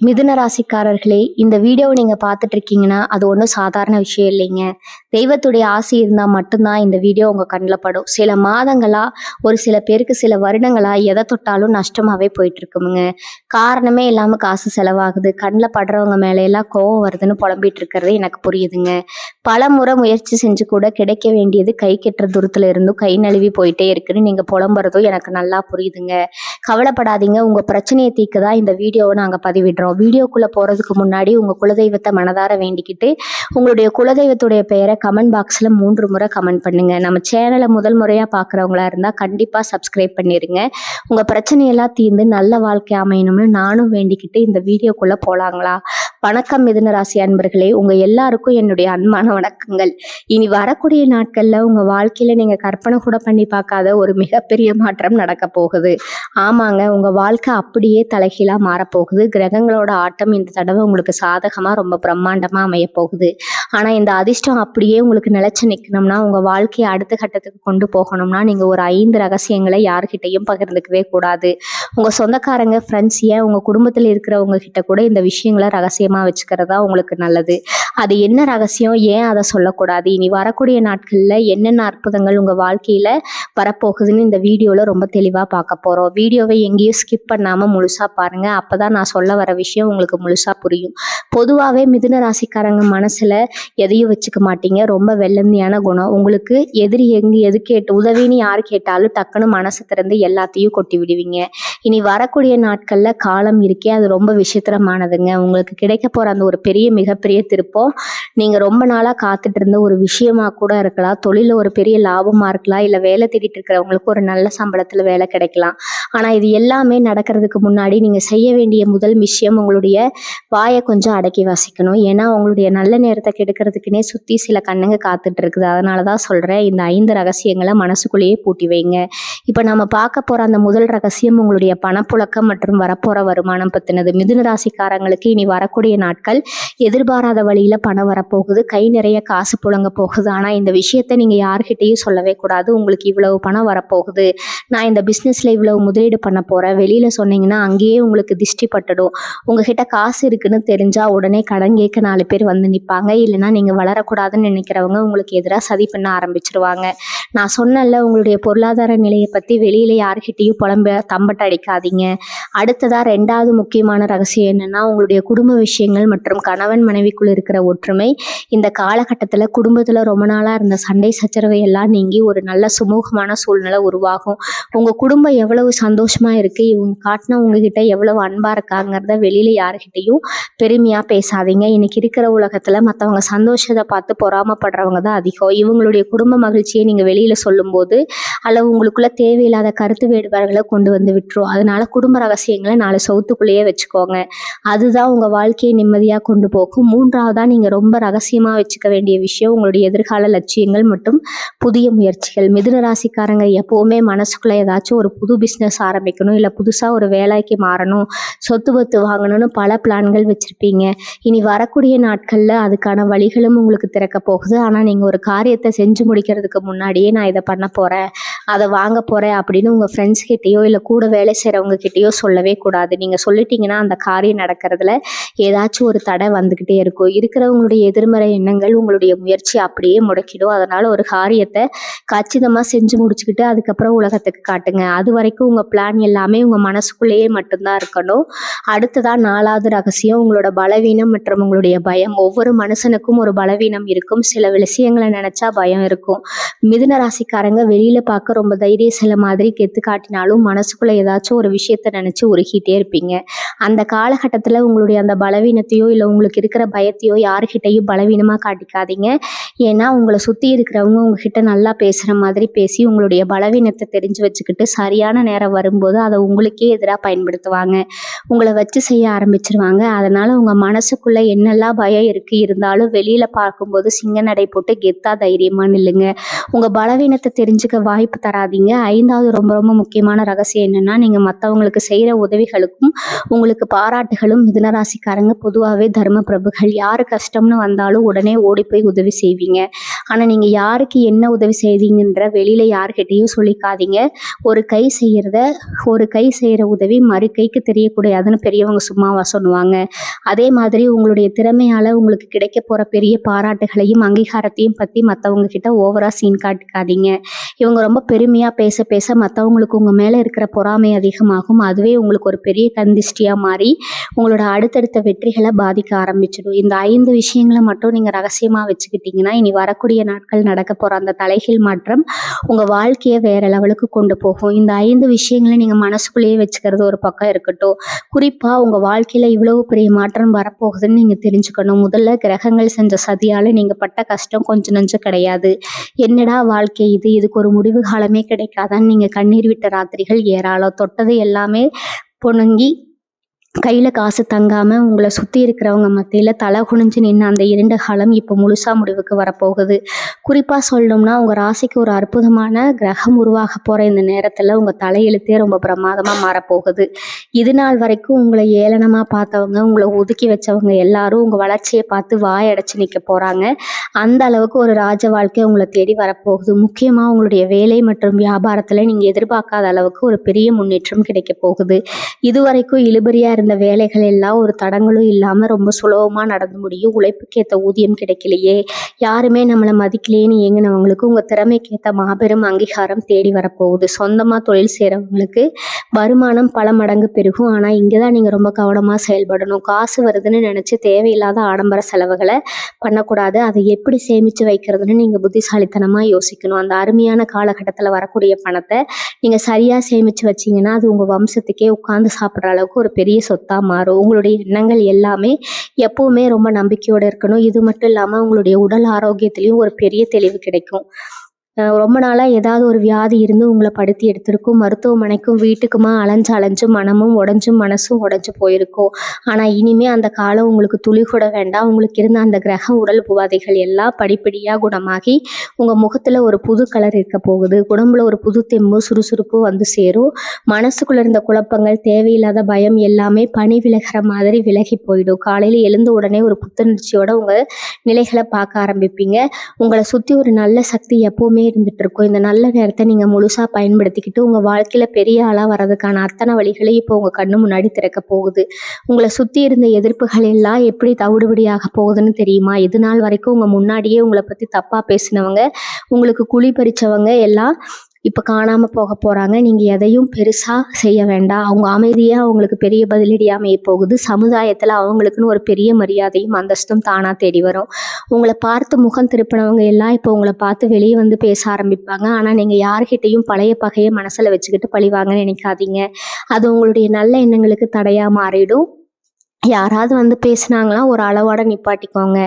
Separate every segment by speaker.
Speaker 1: மிதுன ராசிக்காரர்களே, இந்த வீடியோவை நீங்க பார்த்துட்டு இருக்கீங்கன்னா அது ஒன்றும் சாதாரண விஷயம் இல்லைங்க. தெய்வத்துடைய ஆசி இருந்தால் மட்டும்தான் இந்த வீடியோ உங்கள் கண்ணில் படும். சில மாதங்களா, ஒரு சில பேருக்கு சில வருடங்களா எதை தொட்டாலும் நஷ்டமாகவே போயிட்டு இருக்குமுங்க. காரணமே இல்லாமல் காசு செலவாகுது, கண்ணில் படுறவங்க மேலையெல்லாம் கோவம் வருதுன்னு புலம்பிட்டு இருக்கிறது எனக்கு புரியுதுங்க. பல முறை முயற்சி செஞ்சு கூட கிடைக்க வேண்டியது கை கெட்டுற தூரத்துல இருந்தும் கை நழுவி போயிட்டே இருக்குன்னு நீங்கள் புலம்புறதும் எனக்கு நல்லா புரியுதுங்க. கவலைப்படாதீங்க, உங்கள் பிரச்சனையை தீர்க்க தான் இந்த வீடியோவை நாங்கள் பதிவிடுறோம். வீடியோக்குள்ளே போகிறதுக்கு முன்னாடி உங்கள் குலதெய்வத்தை மனதார வேண்டிக்கிட்டு உங்களுடைய குலதெய்வத்துடைய பெயரை கமெண்ட் பாக்ஸில் 3 முறை கமெண்ட் பண்ணுங்கள். நம்ம சேனலை முதல் முறையாக பார்க்குறவங்களா இருந்தால் கண்டிப்பாக சப்ஸ்கிரைப் பண்ணிடுங்க. உங்கள் பிரச்சனையெல்லாம் தீர்ந்து நல்ல வாழ்க்கை அமையணும்னு நானும் வேண்டிக்கிட்டு இந்த வீடியோக்குள்ளே போகலாங்களா? வணக்கம் மிதுன ராசி அன்பர்களே, உங்கள் எல்லாருக்கும் என்னுடைய அன்பான வணக்கங்கள். இனி வரக்கூடிய நாட்களில் உங்கள் வாழ்க்கையில் நீங்கள் கற்பனை கூட பண்ணி பார்க்காத ஒரு மிகப்பெரிய மாற்றம் நடக்க போகுது. ஆமாங்க, உங்கள் வாழ்க்கை அப்படியே தலைகீழாக மாறப்போகுது. கிரகங்களோட ஆட்டம் இந்த தடவை உங்களுக்கு சாதகமாக ரொம்ப பிரம்மாண்டமாக அமைய போகுது. ஆனால் இந்த அதிர்ஷ்டம் அப்படியே உங்களுக்கு நிலைச்சு நிற்கணும்னா, உங்கள் வாழ்க்கையை அடுத்த கட்டத்துக்கு கொண்டு போகணும்னா நீங்கள் ஒரு 5 ரகசியங்களை யார்கிட்டையும் பகிர்ந்துக்கவே கூடாது. உங்கள் சொந்தக்காரங்க, ஃப்ரெண்ட்ஸ், ஏன் உங்கள் குடும்பத்தில் இருக்கிறவங்க கிட்ட கூட இந்த விஷயங்களை ரகசியமாக வச்சுக்கிறதா உங்களுக்கு நல்லது. அது என்ன ரகசியம், ஏன் அதை சொல்லக்கூடாது, இனி வரக்கூடிய நாட்களில் என்னென்ன அற்புதங்கள் உங்கள் வாழ்க்கையில் வரப்போகுதுன்னு இந்த வீடியோவில் ரொம்ப தெளிவாக பார்க்க போகிறோம். வீடியோவை எங்கேயும் ஸ்கிப் பண்ணாமல் முழுசாக பாருங்கள். அப்போ தான் நான் சொல்ல வர விஷயம் உங்களுக்கு முழுசாக புரியும். பொதுவாகவே மிதுன ராசிக்காரங்க மனசில் எதையும் வச்சுக்க மாட்டீங்க. ரொம்ப வெள்ளந்தியான குணம் உங்களுக்கு. எதிரி எது கேட்டு உதவின்னு யார் கேட்டாலும் டக்குன்னு மனசு திறந்து எல்லாத்தையும் கொட்டி விடுவீங்க. இனி வரக்கூடிய நாட்களில் காலம் இருக்கே, அது ரொம்ப விசித்திரமானதுங்க. உங்களுக்கு கிடைக்க போகிற அந்த ஒரு மிகப்பெரிய திருப்பம் நீங்கள் ரொம்ப நாளாக காத்துட்டு இருந்த ஒரு விஷயமா கூட இருக்கலாம். தொழிலில் ஒரு பெரிய லாபமாக இருக்கலாம், இல்லை வேலை தேடிட்டு இருக்கிறவங்களுக்கு ஒரு நல்ல சம்பளத்தில் வேலை கிடைக்கலாம். ஆனால் இது எல்லாமே நடக்கிறதுக்கு முன்னாடி நீங்கள் செய்ய வேண்டிய முதல் விஷயம், உங்களுடைய வாயை கொஞ்சம் அடக்கி வாசிக்கணும். ஏன்னா உங்களுடைய நல்ல நேரத்தை கெடுக்கிறதுக்குன்னே சுற்றி சில கண்ணுங்க காத்துட்டு இருக்குது. அதனால தான் சொல்கிறேன், இந்த 5 ரகசியங்களை மனசுக்குள்ளேயே பூட்டி வைங்க. இப்போ நம்ம பார்க்க போகிற அந்த முதல் ரகசியம் உங்களுடைய பணப்புழக்கம் மற்றும் வரப்போகிற வருமானம் பற்றினது. மிதுன ராசிக்காரங்களுக்கு இனி வரக்கூடிய நாட்கள் எதிர்பாராத வழியில் பணம் வரப்போகுது. கை நிறைய காசு புழங்க போகுது. ஆனால் இந்த விஷயத்தை நீங்கள் யார்கிட்டையும் சொல்லவே கூடாது. உங்களுக்கு இவ்வளவு பணம் வரப்போகுது, நான் இந்த பிஸ்னஸில் இவ்வளவு முதலீடு பண்ண போகிறேன், வெளியில் சொன்னீங்கன்னா அங்கேயே உங்களுக்கு திஷ்டி பட்டுடும். உங்ககிட்ட காசு இருக்குன்னு தெரிஞ்சால் உடனே கடன் கேட்க 4 பேர் வந்து நிற்பாங்க. இல்லைன்னா நீங்கள் வளரக்கூடாதுன்னு நினைக்கிறவங்க உங்களுக்கு எதிராக சதி பண்ண ஆரம்பிச்சிருவாங்க. நான் சொன்னல, உங்களுடைய பொருளாதார நிலையை பற்றி வெளியில் யார்கிட்டையும் தம்பட்ட அடிக்காதீங்க. அடுத்ததாக 2வது முக்கியமான ரகசியம் என்னென்னா, உங்களுடைய குடும்ப விஷயங்கள் மற்றும் கணவன் மனைவிக்குள் இருக்கிற ஒற்றுமை. இந்த காலகட்டத்தில் குடும்பத்தில் ரொம்ப நாளாக இருந்த சண்டை சச்சரவை எல்லாம் நீங்கி ஒரு நல்ல சுமூகமான சூழ்நிலை உருவாகும். உங்கள் குடும்பம் எவ்வளவு சந்தோஷமாக இருக்குது, இவங்க காட்டினா உங்ககிட்ட எவ்வளவு அன்பாக இருக்காங்கிறத வெளியில் யார்கிட்டையும் பெருமையாக பேசாதீங்க. இன்றைக்கி இருக்கிற உலகத்தில் மற்றவங்க சந்தோஷத்தை பார்த்து பொறாமப்படுறவங்க தான் அதிகம். இவங்களுடைய குடும்ப மகிழ்ச்சியை நீங்கள் வெளியில் சொல்லும்போது அல்லது உங்களுக்குள்ள தேவையில்லாத கருத்து வேறுபாடுகளை கொண்டு வந்து விட்டுரும். அதனால குடும்ப ரகசியங்களை 4 சவுத்துக்குள்ளேயே வச்சுக்கோங்க. அதுதான் உங்கள் வாழ்க்கையை நிம்மதியாக கொண்டு போகும். 3வதாக நீங்கள் ரொம்ப ரகசியமாக வச்சுக்க வேண்டிய விஷயம் உங்களுடைய எதிர்கால லட்சியங்கள் மற்றும் புதிய முயற்சிகள். மிதுன ராசிக்காரங்க எப்போவுமே மனசுக்குள்ளே ஏதாச்சும் ஒரு புது பிஸ்னஸ் ஆரம்பிக்கணும், இல்லை புதுசாக ஒரு வேலைக்கு மாறணும், சொத்து பத்து வாங்கணும்னு பல பிளான்கள் வச்சுருப்பீங்க. இனி வரக்கூடிய நாட்களில் அதுக்கான வழிகளும் உங்களுக்கு திறக்க போகுது. ஆனால் நீங்கள் ஒரு காரியத்தை செஞ்சு முடிக்கிறதுக்கு முன்னாடியே நான் இதை பண்ண போகிறேன், அதை வாங்க போகிறேன் அப்படின்னு உங்கள் ஃப்ரெண்ட்ஸ் கிட்டேயோ இல்லை கூட வேலை செய்கிறவங்க கிட்டேயோ சொல்லவே கூடாது. நீங்கள் சொல்லிட்டீங்கன்னா அந்த காரியம் நடக்கிறதுல ஏதாச்சும் ஒரு தடை வந்துக்கிட்டே இருக்கும். இருக்கிறவங்களுடைய எதிர்மறை எண்ணங்கள் உங்களுடைய முயற்சி அப்படியே முடக்கிடும். அதனால் ஒரு காரியத்தை கச்சிதமாக செஞ்சு முடிச்சுக்கிட்டு அதுக்கப்புறம் உலகத்துக்கு காட்டுங்க. அது வரைக்கும் உங்கள் பிளான் எல்லாமே உங்கள் மனசுக்குள்ளேயே மட்டும்தான் இருக்கணும். அடுத்ததான் 4வது ரகசியம், உங்களோட பலவீனம் மற்றும் உங்களுடைய பயம். ஒவ்வொரு மனுஷனுக்கும் ஒரு பலவீனம் இருக்கும். சில விஷயங்களை நினச்சா பயம் இருக்கும். மிதுன ராசிக்காரங்க வெளியில் பார்க்க ரொம்ப தைரியசில மாதிரி கெத்து காட்டினாலும் மனசுக்குள்ளே ஏதாச்சும் ஒரு விஷயத்தை நினச்சி உருகிட்டே இருப்பீங்க. அந்த காலகட்டத்தில் உங்களுடைய அந்த பலவீனத்தையோ இல்லை உங்களுக்கு இருக்கிற பயத்தையோ யாருக்கிட்டையும் பலவீனமாக காட்டிக்காதீங்க. ஏன்னா உங்களை சுற்றி இருக்கிறவங்க உங்ககிட்ட நல்லா பேசுகிற மாதிரி பேசி உங்களுடைய பலவீனத்தை தெரிஞ்சு வச்சுக்கிட்டு சரியான நேரம் வரும்போது அதை உங்களுக்கே எதிராக பயன்படுத்துவாங்க. உங்களை வச்சு செய்ய ஆரம்பிச்சிருவாங்க. அதனால் உங்கள் மனசுக்குள்ளே என்னெல்லாம் பயம் இருந்தாலும் வெளியில் பார்க்கும்போது சிங்க நடை போட்டு கெத்தா தைரியமாக நில்லுங்க. உங்கள் பலவீனத்தை தெரிஞ்சுக்க வாய்ப்பு தராதீங்க. 5வது ரொம்ப ரொம்ப முக்கியமான ரகசியம் என்னென்னா, நீங்கள் மற்றவங்களுக்கு செய்கிற உதவிகளுக்கும் உங்களுக்கு பாராட்டுகளும். மிதுன ராசிக்காரங்க பொதுவாகவே தர்ம பிரபுகள். யாருக்கு கஷ்டம்னு வந்தாலும் உடனே ஓடி போய் உதவி செய்வீங்க. ஆனால் நீங்கள் யாருக்கு என்ன உதவி செய்வீங்கன்ற வெளியில் யார்கிட்டையும் சொல்லிக்காதீங்க. ஒரு கை செய்கிற உதவி மறு கைக்கு தெரியக்கூடாதுன்னு பெரியவங்க சும்மாவா சொல்லுவாங்க. அதே மாதிரி உங்களுடைய திறமையால் உங்களுக்கு கிடைக்க போகிற பெரிய பாராட்டுகளையும் அங்கீகாரத்தையும் பற்றி மற்றவங்க கிட்ட ஓவரா சீன் காட்டிக்காதீங்க. இவங்க ரொம்ப பெருமையாக பேச பேச மற்றவங்களுக்கு உங்கள் மேலே இருக்கிற பொறாமை அதிகமாகும். அதுவே உங்களுக்கு ஒரு பெரிய கந்திஷ்டியாக மாறி உங்களோட அடுத்தடுத்த வெற்றிகளை பாதிக்க ஆரம்பிச்சிடும். இந்த 5 விஷயங்களை மட்டும் நீங்கள் ரகசியமாக வச்சுக்கிட்டீங்கன்னா இனி வரக்கூடிய நாட்கள் நடக்க போகிற அந்த தலைகீழ் மாற்றம் உங்கள் வாழ்க்கையை வேற லெவலுக்கு கொண்டு போகும். இந்த 5 விஷயங்களை நீங்கள் மனசுக்குள்ளேயே வச்சுக்கிறது ஒரு பக்கம் இருக்கட்டும். குறிப்பாக உங்கள் வாழ்க்கையில் இவ்வளவு பெரிய மாற்றம் வரப்போகுதுன்னு நீங்கள் தெரிஞ்சுக்கணும். முதல்ல கிரகங்கள் செஞ்ச சதியால் நீங்கள் பட்ட கஷ்டம் கொஞ்சம் நஞ்சம் கிடையாது. என்னடா வாழ்க்கை இதுக்கு ஒரு முடிவு காலமே கிடைக்காதான்னு நீங்கள் கண்ணீர் விட்ட ராத்திரிகள் ஏராளம். தொட்டது எல்லாமே பொணுங்கி கையில் காசு தங்காமல் உங்களை சுற்றி இருக்கிறவங்க மத்தியில் தலை குனிஞ்சு நின்று அந்த 2 காலம் இப்போ முழுசாக முடிவுக்கு வரப்போகுது. குறிப்பாக சொல்லணும்னா உங்கள் ராசிக்கு ஒரு அற்புதமான கிரகம் உருவாக போகிற இந்த நேரத்தில் உங்கள் தலையெழுத்தே ரொம்ப பிரமாதமாக மாறப்போகுது. இது நாள் வரைக்கும் உங்களை ஏளனமாக பார்த்தவங்க, உங்களை ஒதுக்கி வச்சவங்க எல்லாரும் உங்கள் வளர்ச்சியை பார்த்து வாயடைச்சு நிற்க போகிறாங்க. அந்த அளவுக்கு ஒரு ராஜ வாழ்க்கை உங்களை தேடி வரப்போகுது. முக்கியமாக உங்களுடைய வேலை மற்றும் வியாபாரத்தில் நீங்கள் எதிர்பார்க்காத அளவுக்கு ஒரு பெரிய முன்னேற்றம் கிடைக்க போகுது. இதுவரைக்கும் இழுபறியாக இந்த வேலைகள் எல்லாம் ஒரு தடங்களும் இல்லாமல் ரொம்ப சுலபமாக நடந்து முடியும். உழைப்புக்கேற்ற ஊதியம் கிடைக்கலையே, யாருமே நம்மளை மதிக்கலையேன்னு ஏங்கினவங்களுக்கு உங்கள் திறமைக்கேற்ற மாபெரும் அங்கீகாரம் தேடி வரப்போகுது. சொந்தமாக தொழில் செய்கிறவங்களுக்கு வருமானம் பல மடங்கு பெருகும். ஆனால் இங்கே தான் நீங்கள் ரொம்ப கவனமாக செயல்படணும். காசு வருதுன்னு நினச்சி தேவையில்லாத ஆடம்பர செலவுகளை பண்ணக்கூடாது. அதை எப்படி சேமித்து வைக்கிறதுன்னு நீங்கள் புத்திசாலித்தனமாக யோசிக்கணும். அந்த அருமையான காலகட்டத்தில் வரக்கூடிய பணத்தை நீங்கள் சரியாக சேமித்து வச்சிங்கன்னா அது உங்கள் வம்சத்துக்கே உட்காந்து சாப்பிட்ற அளவுக்கு ஒரு பெரிய சொத்தாக மாறும். உங்களுடைய எண்ணங்கள் எல்லாமே எப்பவுமே ரொம்ப நம்பிக்கையோடு இருக்கணும். இது மட்டும் இல்லாமல் உங்களுடைய உடல் ஆரோக்கியத்திலையும் ஒரு பெரிய தெளிவு கிடைக்கும். ரொம்ப நாளாக ஏதாவது ஒரு வியாதி இருந்து உங்களை படுத்தி எடுத்திருக்கும். மருத்துவமனைக்கும் வீட்டுக்குமா அலைஞ்சு மனமும் உடஞ்சும் மனசும் உடஞ்சு போயிருக்கும். ஆனால் இனிமே அந்த காலம் உங்களுக்கு துளி கூட வேண்டாம். உங்களுக்கு இருந்த அந்த கிரக உடல் உபாதைகள் எல்லாம் படிப்படியாக குணமாகி உங்கள் முகத்தில் ஒரு புது கலர் இருக்க போகுது. உடம்புல ஒரு புது தெம்பு சுறுசுறுப்பு வந்து சேரும். மனசுக்குள்ளே இருந்த குழப்பங்கள், தேவையில்லாத பயம் எல்லாமே பனி விலகிற மாதிரி விலகி போயிடும். காலையில் எழுந்த உடனே ஒரு புத்துணர்ச்சியோட உங்கள் நிலைகளை பார்க்க ஆரம்பிப்பீங்க. உங்களை சுற்றி ஒரு நல்ல சக்தி எப்போவுமே இருந்துட்டு இருக்கும். இந்த நல்ல நேரத்தை நீங்கள் முழுசாக பயன்படுத்திக்கிட்டு உங்கள் வாழ்க்கையில் பெரிய ஆளாக வர்றதுக்கான அத்தனை வழிகளையும் இப்போ உங்கள் கண்ணு முன்னாடி திறக்க போகுது. உங்களை சுற்றி இருந்த எதிர்ப்புகள் எல்லாம் எப்படி தவிடுபடியாக போகுதுன்னு தெரியுமா? இது நாள் வரைக்கும் உங்கள் முன்னாடியே உங்களை பற்றி தப்பாக பேசினவங்க, உங்களுக்கு குழி பறிச்சவங்க எல்லாம் இப்போ காணாமல் போக போகிறாங்க. நீங்கள் எதையும் பெருசாக செய்ய வேண்டாம். அவங்க அமைதியாக அவங்களுக்கு பெரிய பதிலடி அமைய போகுது. சமுதாயத்தில் அவங்களுக்குன்னு ஒரு பெரிய மரியாதையும் அந்தஸ்தும் தானாக தேடி வரும். உங்களை பார்த்து முகம் திருப்பினவங்க எல்லாம் இப்போ உங்களை பார்த்து வெளியே வந்து பேச ஆரம்பிப்பாங்க. ஆனால் நீங்கள் யார்கிட்டையும் பழைய பகையை மனசில் வச்சுக்கிட்டு பழிவாங்கன்னு நினைக்காதீங்க. அது உங்களுடைய நல்ல எண்ணங்களுக்கு தடையாக மாறிடும். யாராவது வந்து பேசுனாங்களா ஒரு அளவோட நிப்பாட்டிக்கோங்க.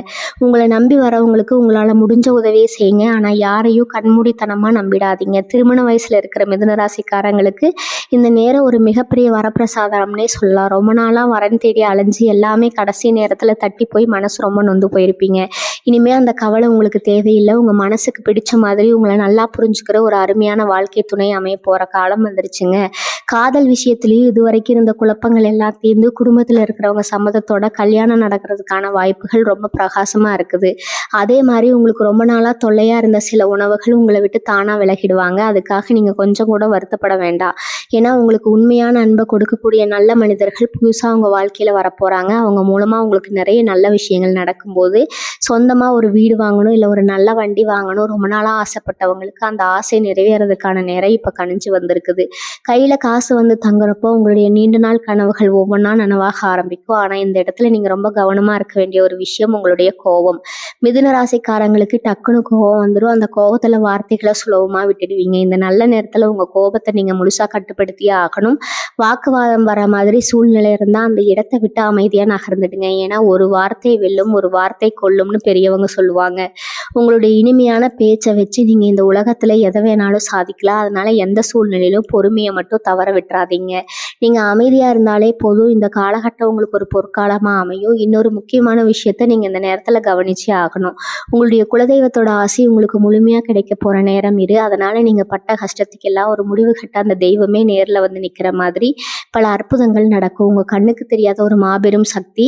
Speaker 1: உங்களை நம்பி வரவங்களுக்கு உங்களால் முடிஞ்ச உதவியை செய்யுங்க. ஆனால் யாரையும் கண்மூடித்தனமாக நம்பிடாதீங்க. திருமண வயசில் இருக்கிற மிதுன ராசிக்காரங்களுக்கு இந்த நேரம் ஒரு மிகப்பெரிய வரப்பிரசாதம்னே சொல்லலாம். ரொம்ப நாளாக வரன் தேடி அலைஞ்சு எல்லாமே கடைசி நேரத்தில் தட்டி போய் மனசு ரொம்ப நொந்து போயிருப்பீங்க. இனிமேல் அந்த கவலை உங்களுக்கு தேவையில்லை. உங்கள் மனசுக்கு பிடிச்ச மாதிரி உங்களை நல்லா புரிஞ்சுக்கிற ஒரு அருமையான வாழ்க்கை துணை அமைய போகிற காலம் வந்துருச்சுங்க. காதல் விஷயத்துலேயும் இது வரைக்கும் இருந்த குழப்பங்கள் எல்லாம் தீர்ந்து குடும்பத்தில் இருக்கிறவங்க சம்மதத்தோட கல்யாணம் நடக்கிறதுக்கான வாய்ப்புகள் ரொம்ப பிரகாசமாக இருக்குது. அதே மாதிரி உங்களுக்கு ரொம்ப நாளாக தொல்லையாக இருந்த சில உணவுகள் உங்களை விட்டு தானாக விலகிடுவாங்க. அதுக்காக நீங்கள் கொஞ்சம் கூட வருத்தப்பட வேண்டாம். ஏன்னா உங்களுக்கு உண்மையான அன்பை கொடுக்கக்கூடிய நல்ல மனிதர்கள் புதுசாக உங்கள் வாழ்க்கையில் வரப்போகிறாங்க. அவங்க மூலமாக உங்களுக்கு நிறைய நல்ல விஷயங்கள் நடக்கும்போது சொந்தமாக ஒரு வீடு வாங்கணும், இல்லை ஒரு நல்ல வண்டி வாங்கணும் ரொம்ப நாளாக ஆசைப்பட்டவங்களுக்கு அந்த ஆசை நிறைவேறதுக்கான நேரம் இப்போ கணிஞ்சு வந்திருக்குது. கையில் காசு வந்து தங்குறப்போ உங்களுடைய நீண்ட நாள் கனவுகள் ஒவ்வொன்றா நனவாக ஆரம்பிக்கும். ஆனால் இந்த இடத்துல நீங்கள் ரொம்ப கவனமாக இருக்க வேண்டிய ஒரு விஷயம் உங்களுடைய கோபம். மிதுன ராசிக்காரங்களுக்கு டக்குன்னு கோபம் வந்துடும். அந்த கோபத்தில் வார்த்தைகளை சுலபமாக விட்டுடுவீங்க. இந்த நல்ல நேரத்தில் உங்கள் கோபத்தை நீங்கள் முழுசாக கட்டுப்படுத்தியே ஆகணும். வாக்குவாதம் வர மாதிரி சூழ்நிலை இருந்தால் அந்த இடத்தை விட்டு அமைதியாக நகர்ந்துடுங்க. ஏன்னா ஒரு வார்த்தை வெல்லும், ஒரு வார்த்தை கொல்லும்னு பெரியவங்க சொல்லுவாங்க. உங்களுடைய இனிமையான பேச்சை வச்சு நீங்கள் இந்த உலகத்தில் எதை வேணாலும் சாதிக்கலாம். அதனால எந்த சூழ்நிலையிலும் பொறுமையை மட்டும் தவற விட்டுறாதீங்க. நீங்கள் அமைதியாக இருந்தாலே போதும். இந்த காலகட்டம் உங்களுக்கு ஒரு பொற்காலமாக அமையும். இன்னொரு முக்கியமான விஷயத்த நீங்கள் இந்த நேரத்தில் கவனிச்சே ஆகணும். உங்களுடைய குலதெய்வத்தோட ஆசை உங்களுக்கு முழுமையாக கிடைக்க போகிற நேரம் இது. அதனால் நீங்கள் பட்ட கஷ்டத்துக்கெல்லாம் ஒரு முடிவு கட்ட அந்த தெய்வமே நேரில் வந்து நிற்கிற மாதிரி பல அற்புதங்கள் நடக்கும். உங்கள் கண்ணுக்கு தெரியாத ஒரு மாபெரும் சக்தி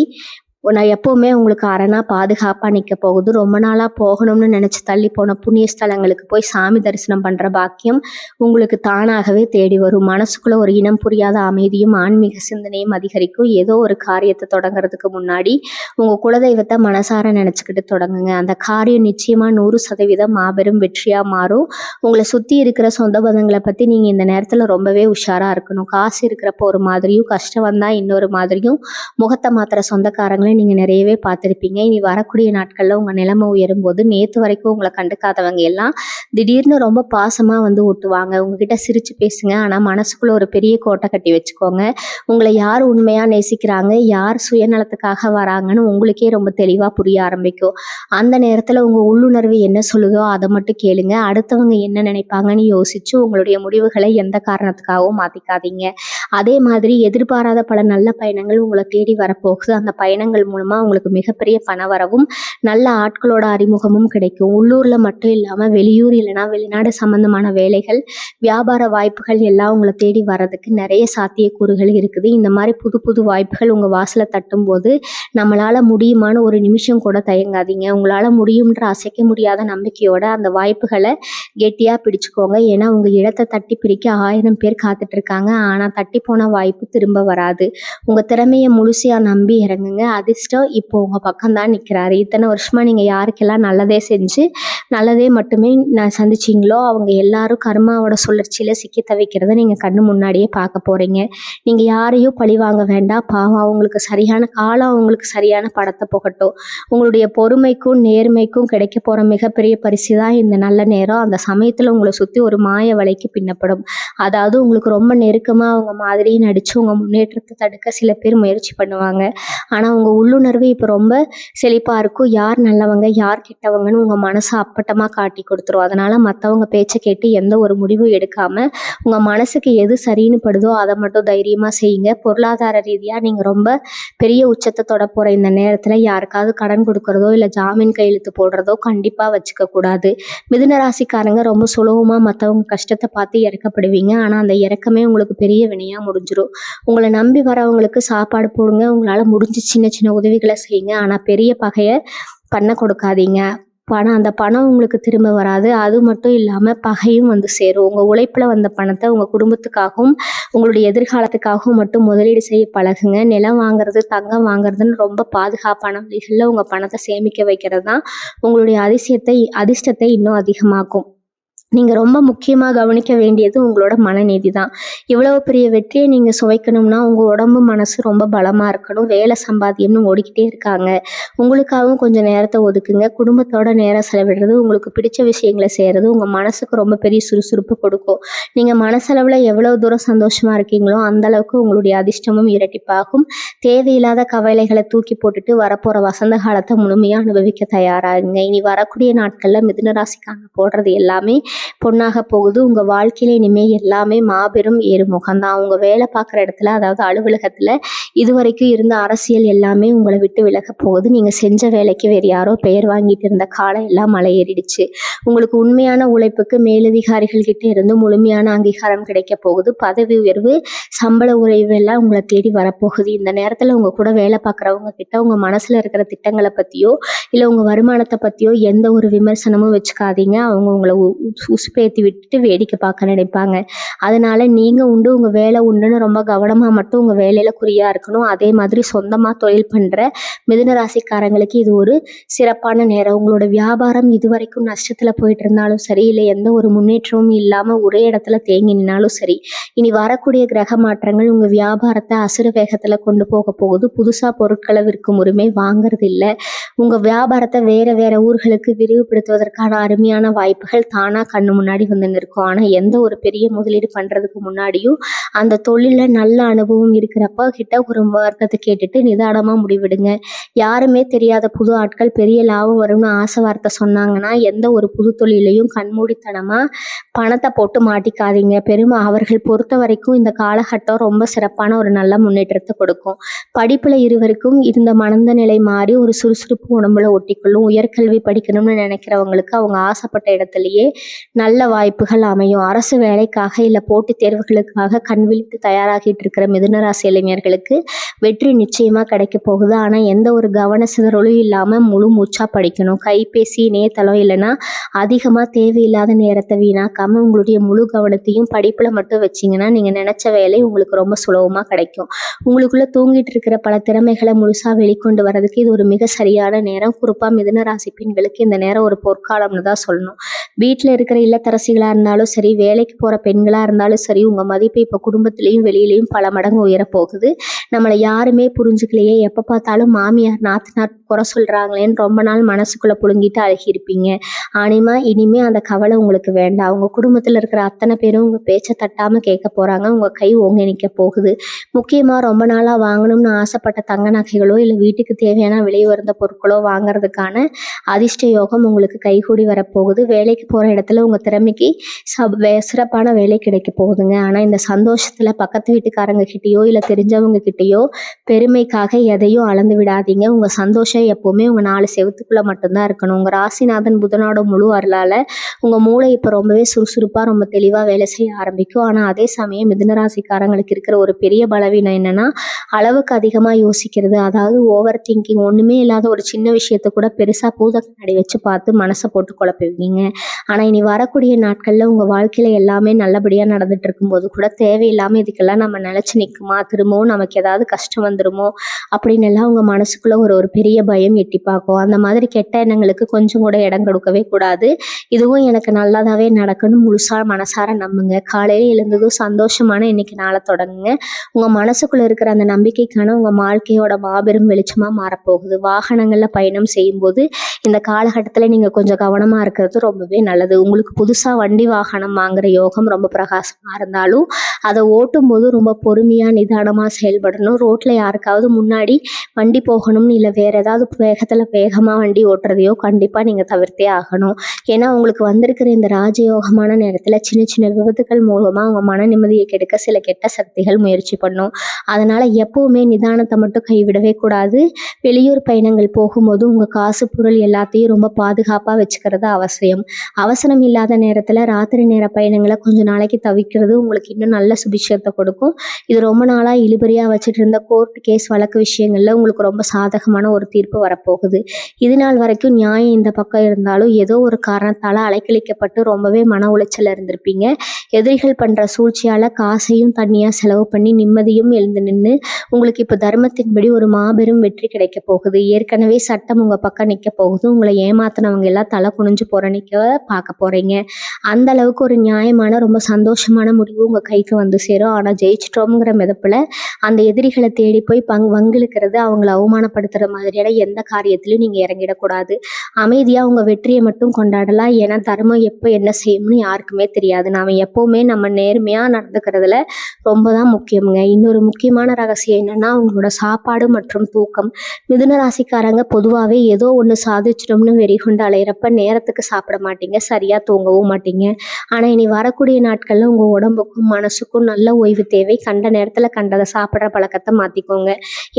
Speaker 1: நான் எப்பவுமே உங்களுக்கு அரணா பாதுகாப்பா நிக்க போகுது. ரொம்ப நாளா போகணும்னு நினைச்சு தள்ளி போன புண்ணிய ஸ்தலங்களுக்கு போய் சாமி தரிசனம் பண்ற பாக்கியம் உங்களுக்கு தானாகவே தேடி வரும். மனசுக்குள்ள ஒரு இனம் புரியாத அமைதியும் ஆன்மீக சிந்தனையும் அதிகரிக்கும். ஏதோ ஒரு காரியத்தை தொடங்குறதுக்கு முன்னாடி உங்க குலதெய்வத்தை மனசார நினைச்சுக்கிட்டு தொடங்குங்க. அந்த காரியம் நிச்சயமா 100% மாபெரும் வெற்றியா மாறும். உங்களை சுத்தி இருக்கிற சொந்த பந்தங்களை பத்தி நீங்க இந்த நேரத்துல ரொம்பவே உஷாரா இருக்கணும். காசு இருக்கிறப்போ ஒரு மாதிரியும், கஷ்டம் வந்தா இன்னொரு மாதிரியும் முகத்தை மாத்திர சொந்தக்காரங்களை நீங்க நிறையவே பார்த்துருப்பீங்க. இனி வரக்கூடிய நாட்கள்ல உங்க நிலைமை உயரும் போது நேத்து வரைக்கும் உங்களை கண்டுக்காதவங்க எல்லாம் திடீர்னு ரொம்ப பாசமா வந்து ஒட்டுவாங்க. உங்ககிட்ட சிரிச்சு பேசுங்க. ஆனா மனசுக்குள்ள ஒரு பெரிய கோட்டை கட்டி வச்சுக்கோங்க. உங்களை யார் உண்மையா நேசிக்கிறாங்க, யார் சுயநலத்துக்காக வராங்கன்னு உங்களுக்கே ரொம்ப தெளிவா புரிய ஆரம்பிக்கும். அந்த நேரத்துல உங்க உள்ளுணர்வு என்ன சொல்லுதோ அதை மட்டும் கேளுங்க. அடுத்தவங்க என்ன நினைப்பாங்கன்னு யோசிச்சு உங்களுடைய முடிவுகளை எந்த காரணத்துக்காகவும் மாத்திக்காதீங்க. அதே மாதிரி எதிர்பாராத பல நல்ல பயணங்கள் உங்களை தேடி வரப்போகுது. அந்த பயணங்கள் மூலமா உங்களுக்கு மிகப்பெரிய பண வரவும் நல்ல ஆட்களோட அறிமுகமும் கிடைக்கும். உள்ளூர்ல மட்டும் இல்லாம வெளியூர் இல்லைன்னா வெளிநாடு சம்பந்தமான வேலைகள், வியாபார வாய்ப்புகள் எல்லாம் உங்களை தேடி வர்றதுக்கு நிறைய சாத்தியக்கூறுகள் இருக்குது. இந்த மாதிரி புது புது வாய்ப்புகள் உங்க வாசலை தட்டும் போது நம்மளால முடியுமான்னு ஒரு நிமிஷம் கூட தயங்காதீங்க. உங்களால முடியும்ன்ற அசைக்க முடியாத நம்பிக்கையோட அந்த வாய்ப்புகளை கெட்டியா பிடிச்சுக்கோங்க. ஏன்னா உங்க இடத்தை தட்டி பிரிக்க 1000 பேர் காத்துட்டு இருக்காங்க. ஆனா தட்டி போன வாய்ப்பு திரும்ப வராது. உங்க திறமையை முழுசையா நம்பி இறங்குங்க. அதிர்ஷ்டம் இப்போ உங்க பக்கம் தான் நிற்கிறாரு. இத்தனை வருஷமா நீங்க யாருக்கெல்லாம் நல்லதே செஞ்சு நல்லதே மட்டுமே நான் சந்திச்சிங்களோ அவங்க எல்லாரும் கர்மாவோட சுழற்சியில சிக்கி தவிக்கிறத நீங்க கண்ணு முன்னாடியே பார்க்க போறீங்க. நீங்க யாரையும் பழி வாங்க வேண்டாம். பாவம் அவங்களுக்கு சரியான காலம், அவங்களுக்கு சரியான படத்தை புகட்டும். உங்களுடைய பொறுமைக்கும் நேர்மைக்கும் கிடைக்க போற மிகப்பெரிய பரிசு தான் இந்த நல்ல நேரம். அந்த சமயத்துல உங்களை சுத்தி ஒரு மாய வலைக்கு பின்னப்படும். அதாவது உங்களுக்கு ரொம்ப நெருக்கமா அவங்க மாதிரி நடிச்சு உங்க முன்னேற்றத்தை தடுக்க சில பேர் முயற்சி பண்ணுவாங்க. ஆனா உங்க உள்ளுணர்வு இப்ப ரொம்ப செழிப்பா இருக்கும். யார் நல்லவங்க யார் கெட்டவங்கன்னு உங்க மனசை அப்பட்டமா காட்டி கொடுத்துரும். அதனால மற்றவங்க பேச்சை கேட்டு எந்த ஒரு முடிவும் எடுக்காம உங்க மனசுக்கு எது சரின்னு படுதோ அதை மட்டும் தைரியமா செய்யுங்க. பொருளாதார ரீதியா நீங்க ரொம்ப பெரிய உச்சத்தை தொட போற இந்த நேரத்துல யாருக்காவது கடன் கொடுக்கறதோ இல்ல ஜாமீன் கையெழுத்து போடுறதோ கண்டிப்பா வச்சுக்க கூடாது. மிதுன ராசிக்காரங்க ரொம்ப சுலபமா மற்றவங்க கஷ்டத்தை பார்த்து இறக்கப்படுவீங்க. ஆனா அந்த இறக்கமே உங்களுக்கு பெரிய வினையா முடிஞ்சிடும். உங்களை நம்பி வரவங்களுக்கு சாப்பாடு போடுங்க. உங்களால முடிஞ்ச சின்ன சின்ன உதவிகளை செய்யுங்க. ஆனா பெரிய பகையை பண்ண கொடுக்காதீங்க. அந்த பணம் உங்களுக்கு திரும்ப வராது. அது மட்டும் இல்லாம பகையும் வந்து சேரும். உங்க உழைப்புல வந்த பணத்தை உங்க குடும்பத்துக்காகவும் உங்களுடைய எதிர்காலத்துக்காகவும் மட்டும் முதலீடு செய்ய பழகுங்க. நிலம் வாங்குறது, தங்கம் வாங்குறதுன்னு ரொம்ப பாதுகாப்பான வழிகளில் உங்க பணத்தை சேமிக்க வைக்கிறது தான் உங்களுடைய அதிர்ஷ்டத்தை இன்னும் அதிகமாக்கும். நீங்க ரொம்ப முக்கியமா கவனிக்க வேண்டியது உங்களோட மனநீதி தான். இவ்வளவு பெரிய வெற்றியை நீங்க சுவைக்கணும்னா உங்க உடம்பு மனசு ரொம்ப பலமா இருக்கணும். வேலை சம்பாத்தியம்னு ஓடிக்கிட்டே இருக்காங்க. உங்களுக்காகவும் கொஞ்சம் நேரத்தை ஒதுக்குங்க. குடும்பத்தோட நேரம் செலவிடுறது, உங்களுக்கு பிடிச்ச விஷயங்களை செய்யறது உங்க மனசுக்கு ரொம்ப பெரிய சுறுசுறுப்பு கொடுக்கும். நீங்க மனசளவுல எவ்வளவு தூரம் சந்தோஷமா இருக்கீங்களோ அந்த அளவுக்கு உங்களுடைய அதிர்ஷ்டமும் இரட்டிப்பாகும். தேவையில்லாத கவலைகளை தூக்கி போட்டுட்டு வரப்போற வசந்த காலத்தை முழுமையா அனுபவிக்க தயாராகுங்க. இனி வரக்கூடிய நாட்கள்ல மிதுன ராசிக்காரங்க போடுறது எல்லாமே பொண்ணாக போகுது. உங்க வாழ்க்கையில இனிமே எல்லாமே மாபெரும் ஏறுமுகம்தான். உங்க வேலை பார்க்குற இடத்துல, அதாவது அலுவலகத்துல இதுவரைக்கும் இருந்த அரசியல் எல்லாமே உங்களை விட்டு விலக போகுது. நீங்க செஞ்ச வேலைக்கு வேறு யாரோ பெயர் வாங்கிட்டு இருந்த காலம் எல்லாம் மலை ஏறிடுச்சு. உங்களுக்கு உண்மையான உழைப்புக்கு மேலதிகாரிகள் கிட்ட இருந்து முழுமையான அங்கீகாரம் கிடைக்க போகுது. பதவி உயர்வு, சம்பள உயர்வு எல்லாம் உங்களை தேடி வரப்போகுது. இந்த நேரத்துல உங்க கூட வேலை பார்க்குறவங்க கிட்ட உங்க மனசுல இருக்கிற திட்டங்களை பத்தியோ இல்ல உங்க வருமானத்தை பத்தியோ எந்த ஒரு விமர்சனமும் வச்சுக்காதீங்க. அவங்க உங்களை உசுப்பேத்தி விட்டுட்டு வேடிக்கை பார்க்க நினைப்பாங்க. அதனால நீங்க உண்டு உங்க வேலை உண்டுன்னு ரொம்ப கவனமா மட்டும் உங்க வேலையில குறியா இருக்கணும். அதே மாதிரி சொந்தமா தொழில் பண்ற மிதுன ராசிக்காரங்களுக்கு இது ஒரு சிறப்பான நேரம். உங்களோட வியாபாரம் இதுவரைக்கும் நஷ்டத்துல போயிட்டு இருந்தாலும் சரி, இல்லை எந்த ஒரு முன்னேற்றமும் இல்லாம ஒரே இடத்துல தேங்கி நின்னாலும் சரி, இனி வரக்கூடிய கிரக மாற்றங்கள் உங்க வியாபாரத்தை அசுர வேகத்துல கொண்டு போக போகுது. புதுசா பொருட்களை விற்கும் உரிமை வாங்குறது இல்லை. உங்க வியாபாரத்தை வேற வேற ஊர்களுக்கு விரிவுபடுத்துவதற்கான அருமையான வாய்ப்புகள் தானா கண்ணு முன்னாடி வந்து நிற்கும். ஆனா எந்த ஒரு பெரிய முதலீடு பண்றதுக்கு முன்னாடியும் அந்த தொழில நல்ல அனுபவம் இருக்கிறப்ப கிட்ட ஒரு மார்க்கத்தை கேட்டுட்டு நிதானமா முடிவிடுங்க. யாருமே தெரியாத புது ஆட்கள் பெரிய லாபம் வரும்னு ஆசை வார்த்தை சொன்னாங்கன்னா எந்த ஒரு புது தொழிலையும் கண்மூடித்தனமா பணத்தை போட்டு மாட்டிக்காதீங்க. அவர்கள் பொறுத்த வரைக்கும் இந்த காலகட்டம் ரொம்ப சிறப்பான ஒரு நல்ல முன்னேற்றத்தை கொடுக்கும். படிப்புல இருவருக்கும் இருந்த மனந்த நிலை மாறி ஒரு சுறுசுறுப்பு உடம்புல ஒட்டிக்கொள்ளும். உயர்கல்வி படிக்கணும்னு நினைக்கிறவங்களுக்கு அவங்க ஆசைப்பட்ட இடத்துலயே நல்ல வாய்ப்புகள் அமையும். அரசு வேலைக்காக இல்லை போட்டித் தேர்வுகளுக்காக கண் விழித்து தயாராகிட்டு இருக்கிற மிதுன ராசி இளைஞர்களுக்கு வெற்றி நிச்சயமாக கிடைக்க போகுது. ஆனால் எந்த ஒரு கவன சிதறலும் இல்லாமல் முழு மூச்சாக படிக்கணும். கைபேசி, இணையதளம் இல்லைன்னா அதிகமாக தேவையில்லாத நேரத்தை வீணாக்காமல் உங்களுடைய முழு கவனத்தையும் படிப்பில் மட்டும் வச்சிங்கன்னா நீங்கள் நினச்ச வேலை உங்களுக்கு ரொம்ப சுலபமாக கிடைக்கும். உங்களுக்குள்ளே தூங்கிட்டு இருக்கிற பல திறமைகளை முழுசாக வெளிக்கொண்டு வர்றதுக்கு இது ஒரு மிக சரியான நேரம். குறிப்பாக மிதுன ராசி பெண்களுக்கு இந்த நேரம் ஒரு பொற்காலம்னு தான் சொல்லணும். வீட்டில் இருக்கிற இல்லத்தரசிகளாக இருந்தாலும் சரி, வேலைக்கு போகிற பெண்களாக இருந்தாலும் சரி, உங்கள் மதிப்பு இப்போ குடும்பத்திலையும் வெளியிலையும் பல மடங்கு உயரப்போகுது. நம்மளை யாருமே புரிஞ்சுக்கலையே, எப்போ பார்த்தாலும் மாமியார் நாத்தனார் குறை சொல்கிறாங்களேன்னு ரொம்ப நாள் மனசுக்குள்ளே புழுங்கிட்டு அழுகியிருப்பீங்க. இனிமே அந்த கவலை உங்களுக்கு வேண்டாம். உங்கள் குடும்பத்தில் இருக்கிற அத்தனை பேரும் உங்கள் பேச்சை தட்டாமல் கேட்க போகிறாங்க. உங்கள் கை ஓங்கி நிற்க போகுது. முக்கியமாக ரொம்ப நாளாக வாங்கணும்னு ஆசைப்பட்ட தங்க நகைகளோ இல்லை வீட்டுக்கு தேவையான விலை உயர்ந்த பொருட்களோ வாங்குறதுக்கான அதிர்ஷ்ட யோகம் உங்களுக்கு கைகூடி வரப்போகுது. வேலைக்கு போகிற இடத்துல உங்கள் திறமைக்கு சிறப்பான வேலை கிடைக்க போகுதுங்க. ஆனால் இந்த சந்தோஷத்தில் பக்கத்து வீட்டுக்காரங்க கிட்டேயோ இல்லை தெரிஞ்சவங்க கிட்டேயோ பெருமைக்காக எதையும் அளந்து விடாதீங்க. உங்கள் சந்தோஷம் எப்போவுமே உங்கள் 4 செவத்துக்குள்ளே மட்டும்தான் இருக்கணும். உங்கள் ராசிநாதன் புதனோட முழு அருளால் உங்கள் மூளை இப்போ ரொம்பவே சுறுசுறுப்பாக ரொம்ப தெளிவாக வேலை செய்ய ஆரம்பிக்கும். ஆனால் அதே சமயம் மிதுன ராசிக்காரங்களுக்கு இருக்கிற ஒரு பெரிய பலவீனம் என்னென்னா அளவுக்கு அதிகமாக யோசிக்கிறது. அதாவது ஓவர் திங்கிங். ஒன்றுமே இல்லாத ஒரு சின்ன விஷயத்தை கூட பெருசாக பூத கண்ணாடி வச்சு பார்த்து மனசை போட்டு குழப்புவீங்க. ஆனால் இனி வரக்கூடிய நாட்களில் உங்கள் வாழ்க்கையில் எல்லாமே நல்லபடியாக நடந்துட்டு இருக்கும்போது கூட தேவையில்லாமல் இதுக்கெல்லாம் நம்ம நினச்சி நிற்குமா, திரும்பவும் நமக்கு ஏதாவது கஷ்டம் வந்துடுமோ அப்படின்னு எல்லாம் உங்கள் மனசுக்குள்ளே ஒரு பெரிய பயம் எட்டி பார்க்கும். அந்த மாதிரி கெட்ட எண்ணங்களுக்கு கொஞ்சம் கூட இடம் கொடுக்கவே கூடாது. இதுவும் எனக்கு நல்லதாகவே நடக்கணும் முழுசாக மனசார நம்புங்க. காலையில் எழுந்ததும் சந்தோஷமான இன்னைக்கு நாளை தொடங்குங்க. உங்கள் மனசுக்குள்ளே இருக்கிற அந்த நம்பிக்கைக்கான உங்கள் வாழ்க்கையோட மாபெரும் வெளிச்சமாக மாறப்போகுது. வாகனங்களில் பயணம் செய்யும்போது இந்த காலகட்டத்தில் நீங்கள் கொஞ்சம் கவனமாக இருக்கிறது ரொம்பவே நல்லது. உங்களுக்கு புதுசாக வண்டி வாகனம் வாங்குகிற யோகம் ரொம்ப பிரகாசமாக இருந்தாலும் அதை ஓட்டும்போது ரொம்ப பொறுமையாக நிதானமாக செயல்படணும். ரோட்டில் யாருக்காவது முன்னாடி வண்டி போகணும்னு இல்லை வேறு ஏதாவது வேகமாக வண்டி ஓட்டுறதையோ கண்டிப்பாக நீங்கள் தவிர்த்தே ஆகணும். ஏன்னா உங்களுக்கு வந்திருக்கிற இந்த ராஜயோகமான நேரத்தில் சின்ன சின்ன விபத்துக்கள் மூலமாக உங்கள் மன நிம்மதியை கெடுக்க சில கெட்ட சக்திகள் முயற்சி பண்ணும். அதனால் எப்போவுமே நிதானத்தை மட்டும் கைவிடவே கூடாது. வெளியூர் பயணங்கள் போகும்போது உங்கள் காசு பொருள் எல்லாத்தையும் ரொம்ப பாதுகாப்பாக வச்சுக்கிறது அவசியம். அவசரம் இல்லாத நேரத்தில் ராத்திரி நேர பயணங்களை கொஞ்சம் நாளைக்கு தவிர்க்கிறது உங்களுக்கு இன்னும் நல்ல சுபிட்சத்தை கொடுக்கும். இது ரொம்ப நாளாக இழுபறியாக வச்சுட்டு இருந்த கோர்ட் கேஸ் வழக்கு விஷயங்களில் உங்களுக்கு ரொம்ப சாதகமான ஒரு தீர்ப்பு வரப்போகுது. இது நாள் வரைக்கும் நியாயம் இந்த பக்கம் இருந்தாலும் ஏதோ ஒரு காரணத்தால் அலைக்கழிக்கப்பட்டு ரொம்பவே மன உளைச்சல் இருந்திருப்பீங்க. எதிரிகள் பண்ணுற சூழ்ச்சியால் காசையும் தண்ணியாக செலவு பண்ணி நிம்மதியும் எழுந்து நின்று உங்களுக்கு இப்போ தர்மத்தின்படி ஒரு மாபெரும் வெற்றி கிடைக்க போகுது. ஏற்கனவே சட்டம் உங்கள் பக்கம் நிற்க போகுது. உங்களை ஏமாத்தினவங்க எல்லாம் தலை குனிஞ்சு போகிற நிற்க பார்க்க போகிறீங்க. அந்த அளவுக்கு ஒரு நியாயமான ரொம்ப சந்தோஷமான முடிவு உங்கள் கைக்கு வந்து சேரும். ஆனால் ஜெயிச்சிட்டோங்கிற மிதப்பில் அந்த எதிரிகளை தேடி போய் வங்கிழுக்கிறது, அவங்கள அவமானப்படுத்துகிற மாதிரியான எந்த காரியத்திலையும் நீங்கள் இறங்கிடக்கூடாது. அமைதியாக உங்கள் வெற்றியை மட்டும் கொண்டாடலாம். ஏன்னா தர்மம் எப்போ என்ன செய்யும்னு யாருக்குமே தெரியாது. நாம் எப்போவுமே நம்ம நேர்மையாக நடந்துக்கிறதுல ரொம்ப தான் முக்கியமுங்க. இன்னொரு முக்கியமான ரகசியம் என்னென்னா உங்களோட சாப்பாடு மற்றும் தூக்கம். மிதுன ராசிக்காரங்க பொதுவாகவே ஏதோ ஒன்று சாதிச்சிட்டோம்னு வெறி கொண்டு அலையிறப்ப நேரத்துக்கு சாப்பிட மாட்டீங்க, சரியாக தூங்கவும் மாட்டீங்க. ஆனால் இனி வரக்கூடிய நாட்களில் உங்கள் உடம்புக்கும் மனசுக்கும் நல்ல ஓய்வு தேவை. கண்ட நேரத்தில் கண்டதை சாப்பிட்ற பழக்கத்தை மாற்றிக்கோங்க.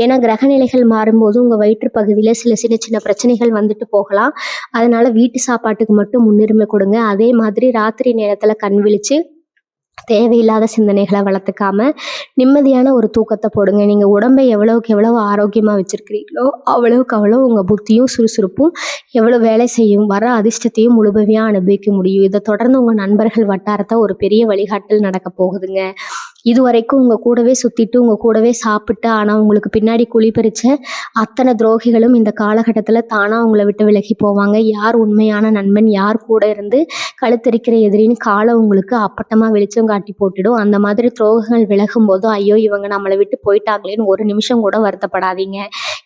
Speaker 1: ஏன்னா கிரகநிலைகள் மாறும்போது உங்கள் வயிற்று பகுதியில் சில சின்ன சின்ன பிரச்சனைகள் வந்துட்டு போகலாம். அதனால் வீட்டு சாப்பாட்டுக்கு மட்டும் முன்னுரிமை கொடுங்க. அதே மாதிரி ராத்திரி நேரத்தில் கண் விழித்து தேவையில்லாத சிந்தனைகளை வளர்த்துக்காம நிம்மதியான ஒரு தூக்கத்தை போடுங்க. நீங்கள் உடம்பை எவ்வளவுக்கு எவ்வளவு ஆரோக்கியமாக வச்சுருக்கிறீங்களோ அவ்வளவுக்கு அவ்வளோ உங்கள் புத்தியும் சுறுசுறுப்பும் எவ்வளோ வேலை செய்யும், வர அதிர்ஷ்டத்தையும் முழுமையாக அனுபவிக்க முடியும். இதை தொடர்ந்து உங்கள் நண்பர்கள் வட்டாரத்தை ஒரு பெரிய வழிகாட்டல் நடக்க போகுதுங்க. இது வரைக்கும் உங்கள் கூடவே சுற்றிட்டு உங்கள் கூடவே சாப்பிட்டு ஆனால் உங்களுக்கு பின்னாடி குழி பறித்த அத்தனை துரோகிகளும் இந்த காலகட்டத்தில் தானாக உங்களை விட்டு விலகி போவாங்க. யார் உண்மையான நண்பன், யார் கூட இருந்து கழுத்தரிக்கிற எதிரின்னு காலம் உங்களுக்கு அப்பட்டமாக வெளிச்சம் காட்டி போட்டுடும். அந்த மாதிரி துரோகங்கள் விலகும் போது ஐயோ இவங்க நம்மளை விட்டு போயிட்டாங்களேன்னு ஒரு நிமிஷம் கூட வருத்தப்படாதீங்க.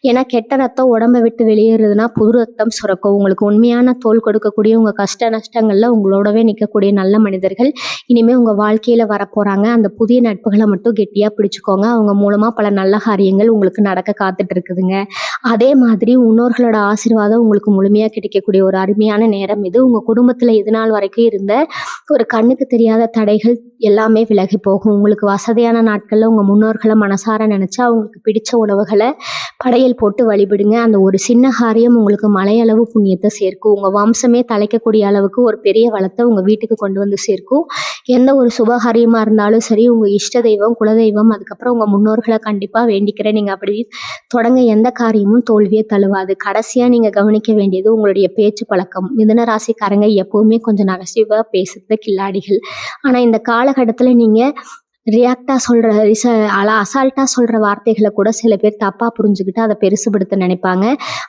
Speaker 1: ஏன்னா கெட்ட ரத்தம் உடம்பை விட்டு வெளியேறதுனா புது ரத்தம் சுரக்கும். உங்களுக்கு உண்மையான தோல் கொடுக்கக்கூடிய உங்கள் கஷ்ட நஷ்டங்களில் உங்களோடவே நிற்கக்கூடிய நல்ல மனிதர்கள் இனிமேல் உங்கள் வாழ்க்கையில் வரப்போகிறாங்க. அந்த புதிய நட்புகளை மட்டும் கெட்டியாக பிடிச்சிக்கோங்க. அவங்க மூலமாக பல நல்ல காரியங்கள் உங்களுக்கு நடக்க காத்துட்டு இருக்குதுங்க. அதே மாதிரி முன்னோர்களோட ஆசீர்வாதம் உங்களுக்கு முழுமையாக கிடைக்கக்கூடிய ஒரு அருமையான நேரம் இது. உங்கள் குடும்பத்தில் இது நாள் வரைக்கும் இருந்த ஒரு கண்ணுக்கு தெரியாத தடைகள் எல்லாமே விலகி போகும். உங்களுக்கு வசதியான நாட்களில் உங்கள் முன்னோர்களை மனசார நினச்சா அவங்களுக்கு பிடிச்ச உணவுகளை படைய படையல் போட்டு வழிபடுங்க. அந்த ஒரு சின்ன காரியம் உங்களுக்கு மலையளவு புண்ணியத்தை சேர்க்கும். உங்கள் வம்சமே தலைக்கக்கூடிய அளவுக்கு ஒரு பெரிய வளத்தை உங்கள் வீட்டுக்கு கொண்டு வந்து சேர்க்கும். எந்த ஒரு சுபகாரியமாக இருந்தாலும் சரி, உங்கள் இஷ்ட தெய்வம், குலதெய்வம், அதுக்கப்புறம் உங்கள் முன்னோர்களை கண்டிப்பாக வேண்டிக்கிறேன். நீங்கள் அப்படி தொடங்க எந்த காரியமும் தோல்வியே தழுவாது. கடைசியாக நீங்கள் கவனிக்க வேண்டியது உங்களுடைய பேச்சு பழக்கம். மிதுன ராசிக்காரங்க எப்போவுமே கொஞ்சம் நகைச்சுவாக பேசுறது கில்லாடிகள். ஆனால் இந்த காலகட்டத்தில் நீங்கள் ரியாக்டாக சொல்கிற அசால்ட்டாக சொல்கிற வார்த்தைகளை கூட சில பேர் தப்பாக புரிஞ்சுக்கிட்டு அதை பெருசுபடுத்த நினைப்பாங்க.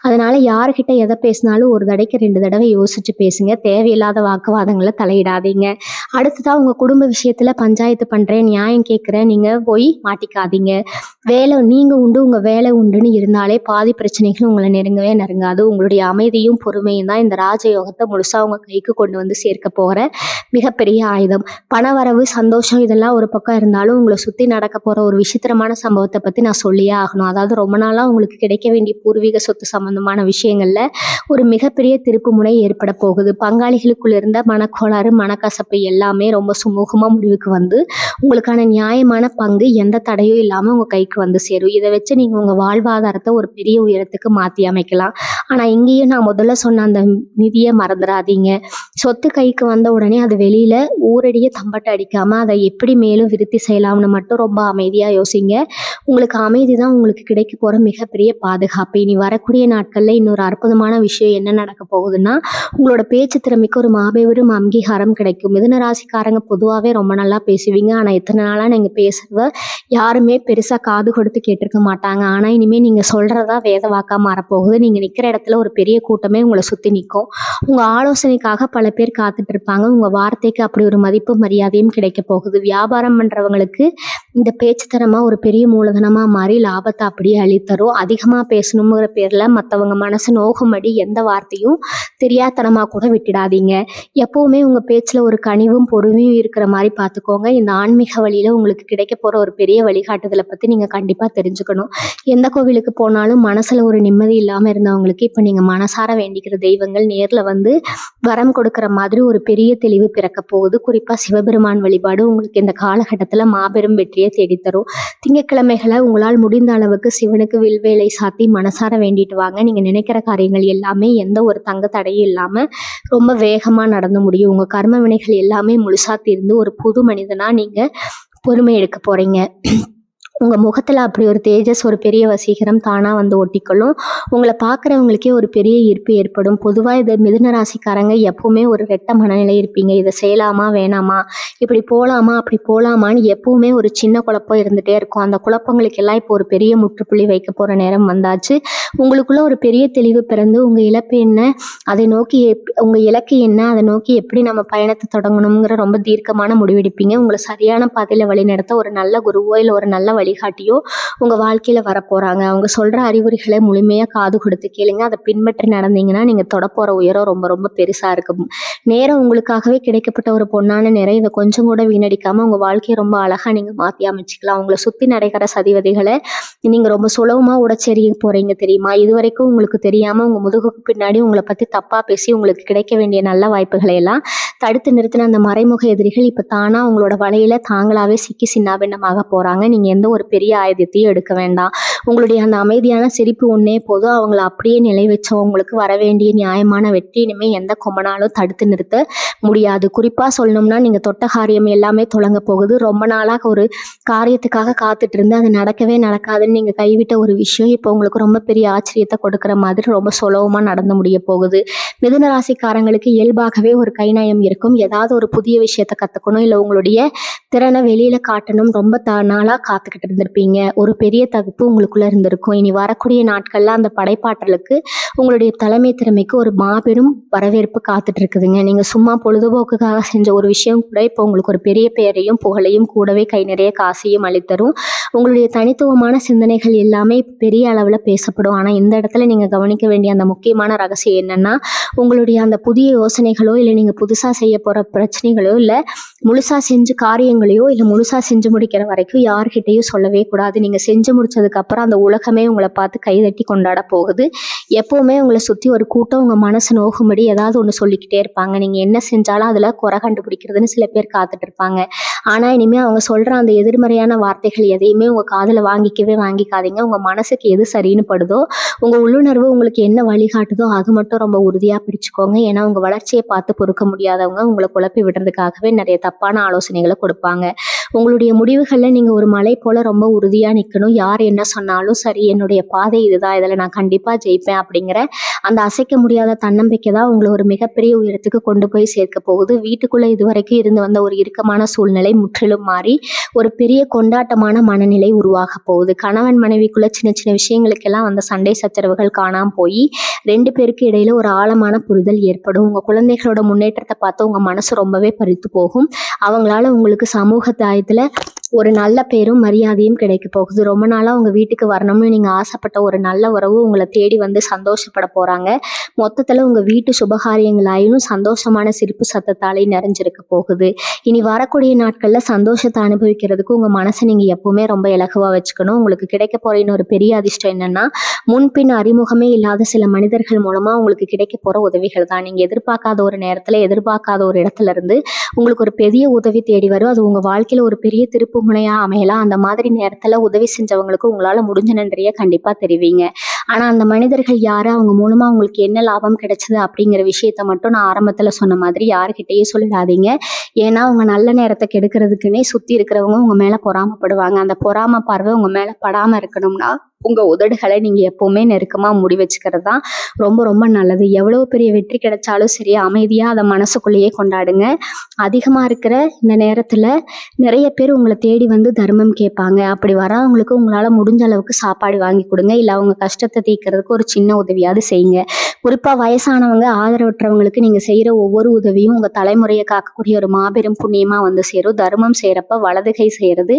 Speaker 1: அதனால் யாருக்கிட்ட எதை பேசினாலும் ஒரு தடவைக்கு 2 தடவை யோசித்து பேசுங்க. தேவையில்லாத வாக்குவாதங்களை தலையிடாதீங்க. அடுத்ததாக உங்கள் குடும்ப விஷயத்தில் பஞ்சாயத்து பண்ணுறேன், நியாயம் கேட்குறேன், நீங்கள் போய் மாட்டிக்காதீங்க. வேலை நீங்கள் உண்டு, உங்கள் வேலை உண்டுன்னு இருந்தாலே பாதி பிரச்சனைகள் உங்களை நெருங்கவே நெருங்காது. உங்களுடைய அமைதியும் பொறுமையும் தான் இந்த ராஜயோகத்தை முழுசாக உங்கள் கைக்கு கொண்டு வந்து சேர்க்க போகிற மிகப்பெரிய ஆயுதம். பணவரவு, சந்தோஷம் இதெல்லாம் ஒரு பக்கம் இருந்தாலும் உங்களை சுற்றி நடக்க போகிற ஒரு விசித்திரமான சம்பவத்தை பற்றி நான் சொல்லியே ஆகணும். அதாவது ரொம்ப நாளாக உங்களுக்கு கிடைக்க வேண்டிய பூர்வீக சொத்து சம்பந்தமான விஷயங்களில் ஒரு மிகப்பெரிய திருப்பு முனை ஏற்பட போகுது. பங்காளிகளுக்குள்ள இருந்த மனக்கோளாறு, மனக்கசப்பு எல்லாமே ரொம்ப சுமூகமாக முடிவுக்கு வந்து உங்களுக்கான நியாயமான பங்கு எந்த தடையும் இல்லாமல் உங்கள் கைக்கு வந்து சேரும். இதை வச்சு நீங்கள் உங்கள் வாழ்வாதாரத்தை ஒரு பெரிய உயரத்துக்கு மாற்றி அமைக்கலாம். ஆனால் இங்கேயும் நான் முதல்ல சொன்ன அந்த நிதியை மறந்துடாதீங்க. சொத்து கைக்கு வந்த உடனே அது வெளியில் ஊரடியே தம்பட்டை அடிக்காமல் அதை எப்படி மேலும் விருத்தி செய்யலாம்னு மட்டும் ரொம்ப அமைதியாக யோசிங்க. உங்களுக்கு அமைதி தான் உங்களுக்கு கிடைக்க போகிற மிகப்பெரிய பாதுகாப்பு. இனி வரக்கூடிய நாட்களில் இன்னொரு அற்புதமான விஷயம் என்ன நடக்க போகுதுன்னா, உங்களோட பேச்சு திறமைக்கு ஒரு மாபெரும் அங்கீகாரம் கிடைக்கும். மிதுன ராசிக்காரங்க பொதுவாகவே ரொம்ப நல்லா பேசுவீங்க. ஆனால் இத்தனை நாளாக நீங்கள் பேசுகிறத யாருமே பெருசாக காது கொடுத்து கேட்டிருக்க மாட்டாங்க. ஆனால் இனிமேல் நீங்கள் சொல்கிறதா வேத வாக்காக மாறப்போகுது. நீங்கள் நிற்கிற இடத்துல ஒரு பெரிய கூட்டமே உங்களை சுற்றி நிற்கும். உங்கள் ஆலோசனைக்காக பல பேர் காத்துட்டு இருப்பாங்க. உங்கள் வார்த்தைக்கு அப்படி ஒரு மதிப்பு மரியாதையும் கிடைக்க போகுது. வியாபாரம் பண்ணுறவங்களுக்கு இந்த பேச்சு திறமாக ஒரு பெரிய மூலதனமாக மாறி லாபத்தை அப்படியே அளித்தரும். அதிகமாக பேசணுங்கிற பேரில் மற்றவங்க மனசு நோகும்படி எந்த வார்த்தையும் தெரியாதனமாக கூட விட்டுடாதீங்க. எப்போவுமே உங்கள் பேச்சில் ஒரு கனிவும் பொறுமையும் இருக்கிற மாதிரி பார்த்துக்கோங்க. இந்த ஆன்மீக வழியில் உங்களுக்கு கிடைக்க போகிற ஒரு பெரிய வழிகாட்டுதலை பற்றி நீங்கள் கண்டிப்பாக தெரிஞ்சுக்கணும். எந்த கோவிலுக்கு போனாலும் மனசில் ஒரு நிம்மதி இல்லாமல் இருந்தவங்களுக்கு இப்போ நீங்கள் மனசார வேண்டிக்கிற தெய்வங்கள் நேரில் வந்து வரம் கொடுக்குற மாதிரி ஒரு பெரிய தெளிவு பிறக்க போகுது. குறிப்பாக சிவபெருமான் வழிபாடு உங்களுக்கு இந்த காலகட்டத்தில் மாபெரும் வெற்றியை தேடித்தரும். திங்கட்கிழமைகளை உங்களால் முடிந்த அளவுக்கு சிவனுக்கு வில்வேலை சாத்தி மனசார வேண்டிட்டு வாங்க. நீங்கள் நினைக்கிற காரியங்கள் எல்லாமே எந்த ஒரு தங்க தடையும் இல்லாமல் ரொம்ப வேகமாக நடந்து முடியும். உங்கள் கர்ம வினைகள் எல்லாமே முழுசாக தீர்ந்து ஒரு புது மனிதனாக நீங்கள் பொறுமை எடுக்க போகிறீங்க. உங்கள் முகத்தில் அப்படி ஒரு தேஜஸ், ஒரு பெரிய வசீகரம் தானாக வந்து ஒட்டிக்கொள்ளும். உங்களை பார்க்குறவங்களுக்கே ஒரு பெரிய ஈர்ப்பு ஏற்படும். பொதுவாக இந்த மிதுன ராசிக்காரங்க எப்போவுமே ஒரு ரெட்ட மனநிலை இருப்பீங்க. இதை செய்யலாமா வேணாமா, இப்படி போகலாமா அப்படி போகலாமான்னு எப்போவுமே ஒரு சின்ன குழப்பம் இருந்துகிட்டே இருக்கும். அந்த குழப்பங்களுக்கெல்லாம் இப்போ ஒரு பெரிய முற்றுப்புள்ளி வைக்க போகிற நேரம் வந்தாச்சு. உங்களுக்குள்ள ஒரு பெரிய தெளிவு பிறந்து உங்கள் இலக்கு என்ன, அதை நோக்கி உங்கள் இலக்கு என்ன, அதை நோக்கி எப்படி நம்ம பயணத்தை தொடங்கணுங்கிற ரொம்ப தீர்க்கமான முடிவெடுப்பீங்க. உங்களை சரியான பாதையில் வழிநடத்த ஒரு நல்ல குருவோ இல்லை ஒரு நல்ல வழிகாட்டியோ உங்கள் வாழ்க்கையில் வரப்போகிறாங்க. அவங்க சொல்கிற அறிவுரைகளை முழுமையாக காது கொடுத்து கேளுங்க. அதை பின்பற்றி நடந்தீங்கன்னா நீங்கள் தொடப்போகிற உயரம் ரொம்ப ரொம்ப பெருசாக இருக்கும். நேரம் உங்களுக்காகவே கிடைக்கப்பட்ட ஒரு பொன்னான நேரம். இதை கொஞ்சம் கூட வீணடிக்காமல் உங்கள் வாழ்க்கையை ரொம்ப அழகாக நீங்கள் மாற்றி அமைச்சிக்கலாம். உங்களை சுற்றி நடக்கிற சதிவதைகளை நீங்கள் ரொம்ப சுலபமாக உடச்செறிய போகிறீங்க தெரியுமா? இது வரைக்கும் உங்களுக்கு தெரியாமல் உங்கள் முதுகுக்கு பின்னாடி உங்களை பற்றி தப்பாக பேசி உங்களுக்கு கிடைக்க வேண்டிய நல்ல வாய்ப்புகளை எல்லாம் தடுத்து நிறுத்தின அந்த மறைமுக எதிரிகள் இப்போ தானாக உங்களோட வலையில் தாங்களாகவே சிக்கி சின்னாபின்னமாக போகிறாங்க. நீங்கள் எந்த ஒரு பெரிய ஆயுதத்தையும் எடுக்க வேண்டாம். உங்களுடைய அந்த அமைதியான சிரிப்பு ஒன்றே போதும். அவங்கள அப்படியே நிலை வச்சவங்களுக்கு வர வேண்டிய நியாயமான வெற்றி இனிமேல் எந்த கொம்பனாலும் தடுத்து நிறுத்த முடியாது. குறிப்பாக சொல்லணும்னா, நீங்கள் தொட்ட காரியம் எல்லாமே தொடங்க போகுது. ரொம்ப நாளாக ஒரு காரியத்துக்காக காத்துட்டு இருந்து அது நடக்கவே நடக்காதுன்னு நீங்கள் கைவிட்ட ஒரு விஷயம் இப்போ உங்களுக்கு ரொம்ப பெரிய ஆச்சரியத்தை கொடுக்குற மாதிரி ரொம்ப சுலபமாக நடந்து முடிய போகுது. மிதுன ராசிக்காரங்களுக்கு இயல்பாகவே ஒரு கைநயம் இருக்கும். ஏதாவது ஒரு புதிய விஷயத்தை கற்றுக்கணும், இல்லை உங்களுடைய திறனை வெளியில் காட்டணும் ரொம்ப நாளாக காத்துக்கிட்டு இருந்திருப்பீங்க. ஒரு பெரிய தகுப்பு உங்களுக்குள்ளே இருந்திருக்கும். இனி வரக்கூடிய நாட்களில் அந்த படைப்பாற்றலுக்கு, உங்களுடைய தலைமை திறமைக்கு ஒரு மாபெரும் வரவேற்பு காத்துட்டு இருக்குதுங்க. நீங்கள் சும்மா பொழுதுபோக்குக்காக செஞ்ச ஒரு விஷயம் கூட இப்போ உங்களுக்கு ஒரு பெரிய பெயரையும் புகழையும் கூடவே கை நிறைய காசையும் அளித்தரும். உங்களுடைய தனித்துவமான சிந்தனைகள் எல்லாமே பெரிய அளவில் பேசப்படும். ஆனால் இந்த இடத்துல நீங்கள் கவனிக்க வேண்டிய அந்த முக்கியமான ரகசியம் என்னென்னா, உங்களுடைய அந்த புதிய யோசனைகளோ இல்லை நீங்கள் புதுசாக செய்ய போகிற பிரச்சனைகளோ இல்லை முழுசாக செஞ்சு காரியங்களையோ இல்லை முழுசாக செஞ்சு முடிக்கிற வரைக்கும் யார்கிட்டையும் சொல்லவே கூடாது. நீங்கள் செஞ்சு முடிச்சதுக்கப்புறம் அந்த உலகமே உங்களை பார்த்து கைதட்டி கொண்டாட போகுது. எப்போவுமே உங்களை சுற்றி ஒரு கூட்டம் உங்கள் மனசு நோகும்படி ஏதாவது ஒன்று சொல்லிக்கிட்டே இருப்பாங்க. நீங்கள் என்ன செஞ்சாலும் அதில் குறை கண்டுபிடிக்கிறதுன்னு சில பேர் காத்துட்டு இருப்பாங்க. ஆனா இனிமே அவங்க சொல்ற அந்த எதிர்மறையான வார்த்தைகள் எதையுமே உங்க காதுல வாங்கிக்காதீங்க. உங்க மனசுக்கு எது சரின்னு படுதோ, உங்க உள்ளுணர்வு உங்களுக்கு என்ன வழிகாட்டுதோ அது மட்டும் ரொம்ப உறுதியா பிடிச்சுக்கோங்க. ஏன்னா உங்க வளர்ச்சியை பார்த்து பொறுக்க முடியாதவங்க உங்களை குழப்பி விடுறதுக்காகவே நிறைய தப்பான ஆலோசனைகளை கொடுப்பாங்க. உங்களுடைய முடிவுகள்ல நீங்க ஒரு மலை போல ரொம்ப உறுதியா நிக்கணும். யார் என்ன சொன்னாலும் சரி, என்னுடைய பாதை இதுதான், இதுல நான் கண்டிப்பா ஜெயிப்பேன் அப்படிங்கிற அந்த அசைக்க முடியாத தன்னம்பிக்கை தான் உங்களை ஒரு மிகப்பெரிய உயரத்துக்கு கொண்டு போய் சேர்க்க போகுது. வீட்டுக்குள்ள இதுவரைக்கும் இருந்து வந்த ஒரு இறுக்கமான சூழ்நிலை முற்றிலும் மாறி ஒரு பெரிய கொண்டாட்டமான மனநிலை உருவாக போகுது. கணவன் மனைவிக்குள்ள சின்ன சின்ன விஷயங்களுக்கெல்லாம் வந்த சண்டை சச்சரவுகள் காணாம போய் 2 பேருக்கு இடையில ஒரு ஆழமான புரிதல் ஏற்படும். உங்க குழந்தைகளோட முன்னேற்றத்தை பார்த்து உங்க மனசு ரொம்பவே பறித்து போகும். அவங்களால உங்களுக்கு சமூகத்துல ஒரு நல்ல பேரும் மரியாதையும் கிடைக்க போகுது. ரொம்ப நாளா உங்க வீட்டுக்கு வரணும்னு நீங்க ஆசைப்பட்ட ஒரு நல்ல உறவு உங்களை தேடி வந்து சந்தோஷப்பட போறாங்க. மொத்தத்துல உங்க வீட்டு சுபகாரியங்களாயும் சந்தோஷமான சிரிப்பு சத்தத்தாலே நிறைஞ்சிருக்க போகுது. இனி வரக்கூடிய நாட்கள்ல சந்தோஷத்தை அனுபவிக்கிறதுக்கு உங்க மனசை நீங்க எப்பவுமே ரொம்ப இலகுவா வச்சுக்கணும். உங்களுக்கு கிடைக்க போற இன்னொரு பெரிய அதிர்ஷ்டம் என்னன்னா, முன்பின் அறிமுகமே இல்லாத சில மனிதர்கள் மூலமா உங்களுக்கு கிடைக்க போற உதவிகள் தான். நீங்க எதிர்பார்க்காத ஒரு நேரத்துல எதிர்பார்க்காத ஒரு இடத்துல இருந்து உங்களுக்கு ஒரு பெரிய உதவி தேடி வரும். அது உங்க வாழ்க்கையில ஒரு பெரிய திருப்பு முனையா அமையலாம். அந்த மாதிரி நேரத்துல உதவி செஞ்சவங்களுக்கு உங்களால முடிஞ்ச நன்றியை கண்டிப்பா தெரிவிங்க. ஆனா அந்த மனிதர்கள் யாரு, அவங்க மூலமா உங்களுக்கு என்ன லாபம் கிடைச்சது அப்படிங்கிற விஷயத்த மட்டும் நான் ஆரம்பத்துல சொன்ன மாதிரி யாருக்கிட்டையும் சொல்லிடாதீங்க. ஏன்னா உங்க நல்ல நேரத்தை கெடுக்கிறதுக்குன்னே சுத்தி இருக்கிறவங்க உங்க மேல பொறாமப்படுவாங்க. அந்த பொறாம பார்வை உங்க மேல படாம இருக்கணும்னா உங்க உதடுகளை நீங்க எப்பவுமே நெருக்கமா மூடி வச்சுக்கிறது தான் ரொம்ப ரொம்ப நல்லது. எவ்வளவு பெரிய வெற்றி கிடைச்சாலும் சரி, அமைதியா அதை மனசுக்குள்ளேயே கொண்டாடுங்க. அதிகமா இருக்கிற இந்த நேரத்துல நிறைய பேர் உங்களை தேடி வந்து தர்மம் கேட்பாங்க. அப்படி வரவங்களுக்கு உங்களால முடிஞ்ச அளவுக்கு சாப்பாடு வாங்கி கொடுங்க. இல்லை அவங்க கஷ்டத்தை தீர்க்கறதுக்கு ஒரு சின்ன உதவியாவது செய்யுங்க. குறிப்பா வயசானவங்க, ஆதரவற்றவங்களுக்கு நீங்க செய்யற ஒவ்வொரு உதவியும் உங்க தலைமுறையை காக்கக்கூடிய ஒரு மாபெரும் புண்ணியமா வந்து சேரும். தர்மம் செய்யறப்ப வலது கை செய்யறது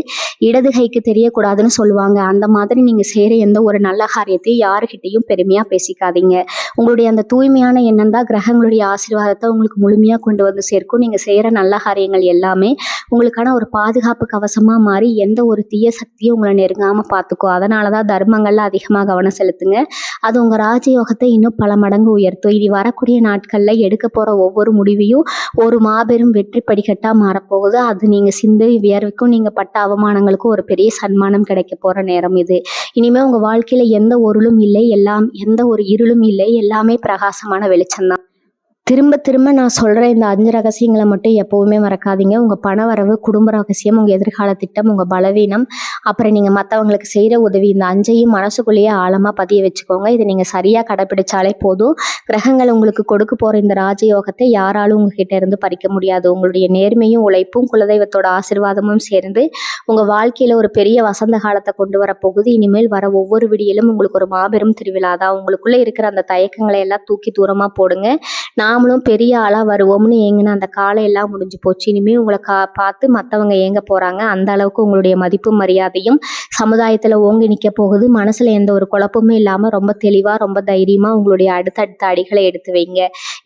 Speaker 1: இடது கைக்கு தெரியக்கூடாதுன்னு சொல்லுவாங்க. அந்த மாதிரி நீங்க செய்யற எந்த ஒரு நல்ல காரியத்தையும் யாருக்கிட்டையும் பெருமையா பேசிக்காதீங்க. உங்களுடைய அந்த தூய்மையான எண்ணம் தான் கிரகங்களுடைய ஆசீர்வாதத்தை உங்களுக்கு முழுமையா கொண்டு வந்து சேர்க்கும். நீங்க செய்யற நல்ல காரியங்கள் எல்லாமே உங்களுக்கான ஒரு பாதுகாப்பு கவசமா மாறி எந்த ஒரு தீய சக்தியும் உங்களை நெருங்காம பார்த்துக்கும். அதனாலதான் தர்மங்கள்ல அதிகமா கவனம் செலுத்துங்க. அது உங்க ராஜயோகத்தை இன்னும் பல மடங்கு உயர்த்தும். இனி வரக்கூடிய நாட்கள்ல எடுக்க போற ஒவ்வொரு முடிவையும் ஒரு மாபெரும் வெற்றி படிக்கட்டா மாறப்போகுது. அது நீங்க சிந்தை வியர்வுக்கும் நீங்க பட்ட அவமானங்களுக்கும் ஒரு பெரிய சன்மானம் கிடைக்க போற நேரம் இது. இனிமே உங்க வாழ்க்கையில எந்த ஒருளும் இல்லை, எந்த ஒரு இருளும் இல்லை, எல்லாமே பிரகாசமான வெளிச்சம் தான். திரும்ப திரும்ப நான் சொல்ற இந்த 5 ரகசியங்களை மட்டும் எப்பவுமே மறக்காதீங்க. உங்க பண வரவு, குடும்ப ரகசியம், உங்க எதிர்கால திட்டம், உங்க பலவீனம், அப்புறம் நீங்க மற்றவங்களுக்கு செய்யற உதவி, இந்த 5ஐயும் மனசுக்குள்ளேயே ஆழமா பதிய வச்சுக்கோங்க. இதை நீங்க சரியா கடைபிடிச்சாலே போதும். கிரகங்கள் உங்களுக்கு கொடுக்க போற இந்த ராஜயோகத்தை யாராலும் உங்ககிட்ட இருந்து பறிக்க முடியாது. உங்களுடைய நேர்மையும் உழைப்பும் குலதெய்வத்தோட ஆசீர்வாதமும் சேர்ந்து உங்க வாழ்க்கையில ஒரு பெரிய வசந்த காலத்தை கொண்டு வர போகுது. இனிமேல் வர ஒவ்வொரு விடியலும் உங்களுக்கு ஒரு மாபெரும் திருவிழா தான். உங்களுக்குள்ள இருக்கிற அந்த தயக்கங்களை எல்லாம் தூக்கி தூரமா போடுங்க. நாமளும் பெரிய ஆளா வருவோம்னு ஏங்கின அந்த காலம் எல்லாம் முடிஞ்சு போச்சு. இனிமே உங்களை பார்த்து மற்றவங்க ஏங்க போறாங்க. அந்த அளவுக்கு உங்களுடைய மதிப்பும் மரியாதையும் சமுதாயத்துல ஓங்கி நிற்க போகுது. மனசுல எந்த ஒரு குழப்பமும் இல்லாம ரொம்ப தெளிவா, ரொம்ப தைரியமா உங்களுடைய அடுத்தடுத்த அடிகளை எடுத்து வைங்க.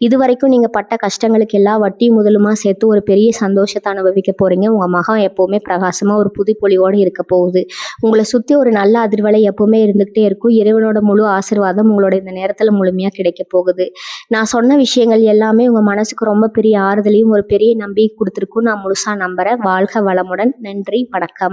Speaker 1: இது வரைக்கும் நீங்க பட்ட கஷ்டங்களுக்கு எல்லாம் வட்டி முதலுமா சேர்த்து ஒரு பெரிய சந்தோஷத்தை அனுபவிக்க போறீங்க. உங்க மகம் எப்பவுமே பிரகாசமா ஒரு புதுப்பொலிவோடு இருக்க போகுது. உங்களை சுத்தி ஒரு நல்ல அதிர்வலை எப்பவுமே இருந்துகிட்டே இருக்கும். இறைவனோட முழு ஆசீர்வாதம் உங்களோட இந்த நேரத்துல முழுமையா கிடைக்க போகுது. நான் சொன்ன விஷயங்கள் எல்லாமே உங்க மனசுக்கு ரொம்ப பெரிய ஆறுதலையும் ஒரு பெரிய நம்பிக்கை கொடுத்துருக்கும் நான் முழுசா நம்புறேன். வாழ்க வளமுடன். நன்றி, வணக்கம்.